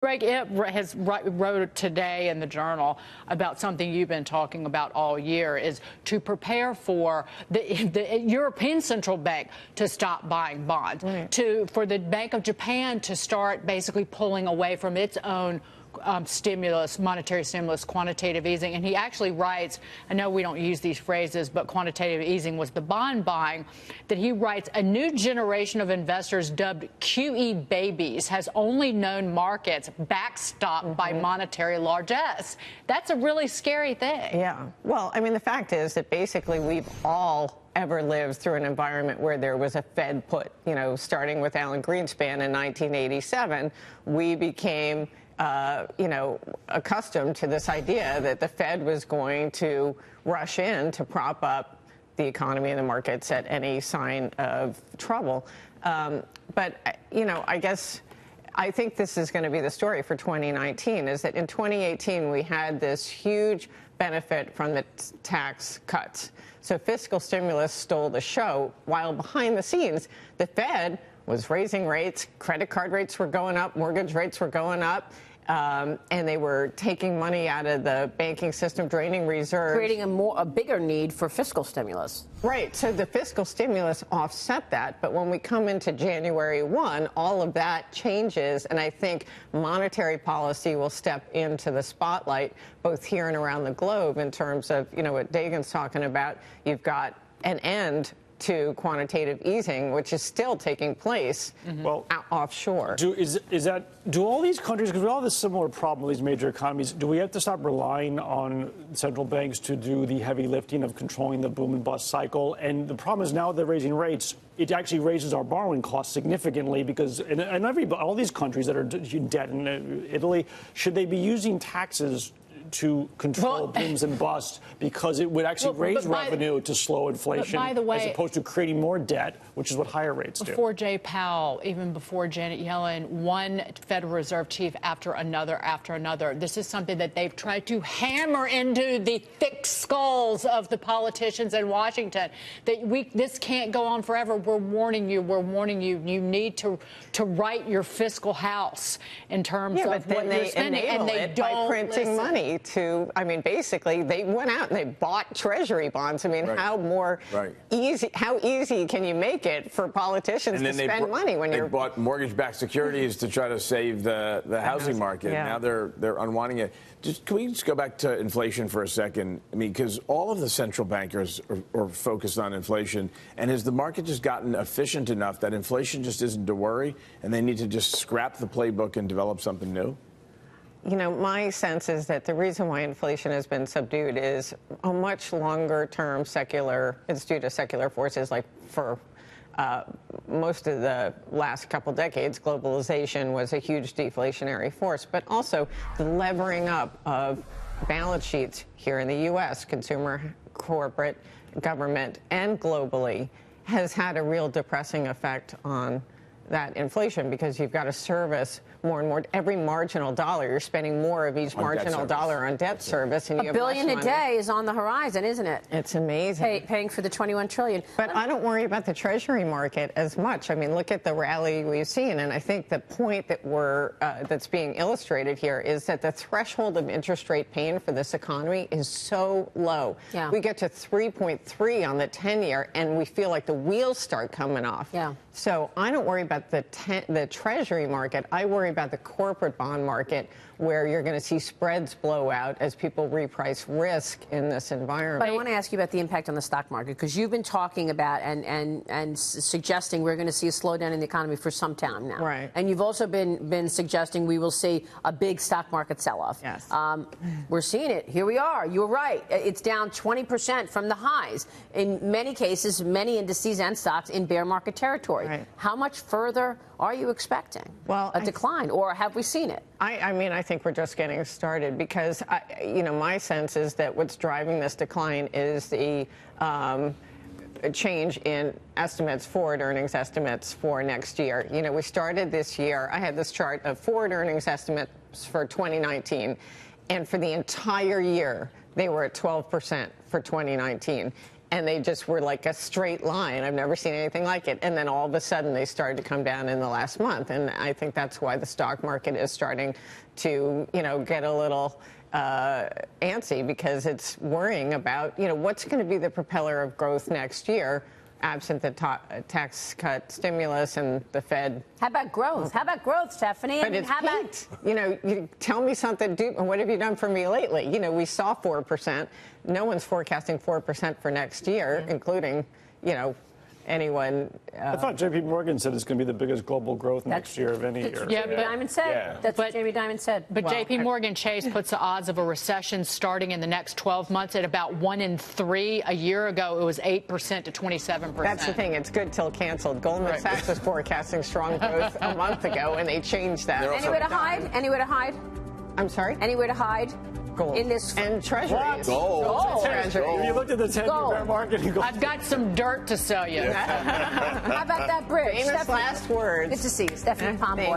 Greg, it has wrote today in the Journal about something you've been talking about all year, is to prepare for the European Central Bank to stop buying bonds, for the Bank of Japan to start basically pulling away from its own monetary stimulus, quantitative easing. And he actually writes, I know we don't use these phrases, but quantitative easing was the bond buying, that he writes, a new generation of investors dubbed QE babies has only known markets backstopped by monetary largesse. That's a really scary thing. Yeah. Well, I mean, the fact is that basically we've all ever lived through an environment where there was a Fed put, starting with Alan Greenspan in 1987, we became accustomed to this idea that the Fed was going to rush in to prop up the economy and the markets at any sign of trouble. I think this is going to be the story for 2019, is that in 2018 we had this huge benefit from the tax cuts. So fiscal stimulus stole the show, while behind the scenes, the Fed was raising rates, credit card rates were going up, mortgage rates were going up. And they were taking money out of the banking system, draining reserves. Creating a bigger need for fiscal stimulus. Right. So the fiscal stimulus offset that. But when we come into January 1, all of that changes. And I think monetary policy will step into the spotlight, both here and around the globe, in terms of, what Dagan's talking about. You've got an end to quantitative easing, which is still taking place offshore. Do all these countries, because we all have this similar problem with these major economies, do we have to stop relying on central banks to do the heavy lifting of controlling the boom and bust cycle? And the problem is, now they're raising rates, it actually raises our borrowing costs significantly, because all these countries that are in debt, in Italy, should they be using taxes to control booms and busts, because it would actually raise revenue to slow inflation, by the way, as opposed to creating more debt, which is what higher rates do. Before Jay Powell, even before Janet Yellen, one Federal Reserve chief after another, this is something that they've tried to hammer into the thick skulls of the politicians in Washington, that this can't go on forever. We're warning you. You need to write your fiscal house in terms of what you're spending, and they don't by printing money. Basically, they went out and they bought treasury bonds. How easy can you make it for politicians to spend money when they bought mortgage-backed securities to try to save the housing market? Yeah. Now they're unwinding it. Can we just go back to inflation for a second? Because all of the central bankers are focused on inflation, and has the market just gotten efficient enough that inflation just isn't to worry, and they need to just scrap the playbook and develop something new? My sense is that the reason why inflation has been subdued is a much longer-term it's due to secular forces. Like for most of the last couple decades, globalization was a huge deflationary force, but also the levering up of balance sheets here in the U.S., consumer, corporate, government, and globally, has had a real depressing effect on that inflation, because you've got to service more and more. Every marginal dollar, you're spending more of each marginal dollar on debt service. And $1 billion a day is on the horizon, isn't it? It's amazing. Paying for the $21 trillion. But I don't worry about the Treasury market as much. Look at the rally we've seen, and I think the point that that's being illustrated here is that the threshold of interest rate pain for this economy is so low. Yeah. We get to 3.3 on the 10-year, and we feel like the wheels start coming off. Yeah. So I don't worry about the Treasury market. I worry about the corporate bond market, where you're going to see spreads blow out as people reprice risk in this environment. But I want to ask you about the impact on the stock market, because you've been talking about and suggesting we're going to see a slowdown in the economy for some time now. Right. And you've also been suggesting we will see a big stock market sell-off. Yes. We're seeing it. Here we are. You're right. It's down 20% from the highs. In many cases, many indices and stocks in bear market territory. Right. How much further are you expecting a decline, or have we seen it? I think we're just getting started, because, my sense is that what's driving this decline is the change in estimates, forward earnings estimates for next year. We started this year, I had this chart of forward earnings estimates for 2019, and for the entire year, they were at 12% for 2019. and they just were like a straight line. I've never seen anything like it. And then all of a sudden they started to come down in the last month. And I think that's why the stock market is starting to, get a little antsy, because it's worrying about, what's going to be the propeller of growth next year, absent the tax cut stimulus and the Fed. How about growth? How about growth, Stephanie? But it's peaked. You tell me something, what have you done for me lately? We saw 4%. No one's forecasting 4% for next year, including, anyone. I thought J.P. Morgan said it's going to be the biggest global growth next year of any year. Jamie Dimon said. Yeah. That's what Jamie Dimon said. But J.P. Morgan Chase puts the odds of a recession starting in the next 12 months at about 1 in 3. A year ago, it was 8% to 27%. That's the thing. It's good till canceled. Goldman Sachs was forecasting strong growth a month ago, and they changed that. Anywhere to hide? Anywhere to hide? I'm sorry? Anywhere to hide? Gold. In this and treasuries. Gold. Treasuries. You looked at the 10-year bear market. I've got some dirt to sell you. How about that bridge? Famous last words. Good to see you, Stephanie Pomboy.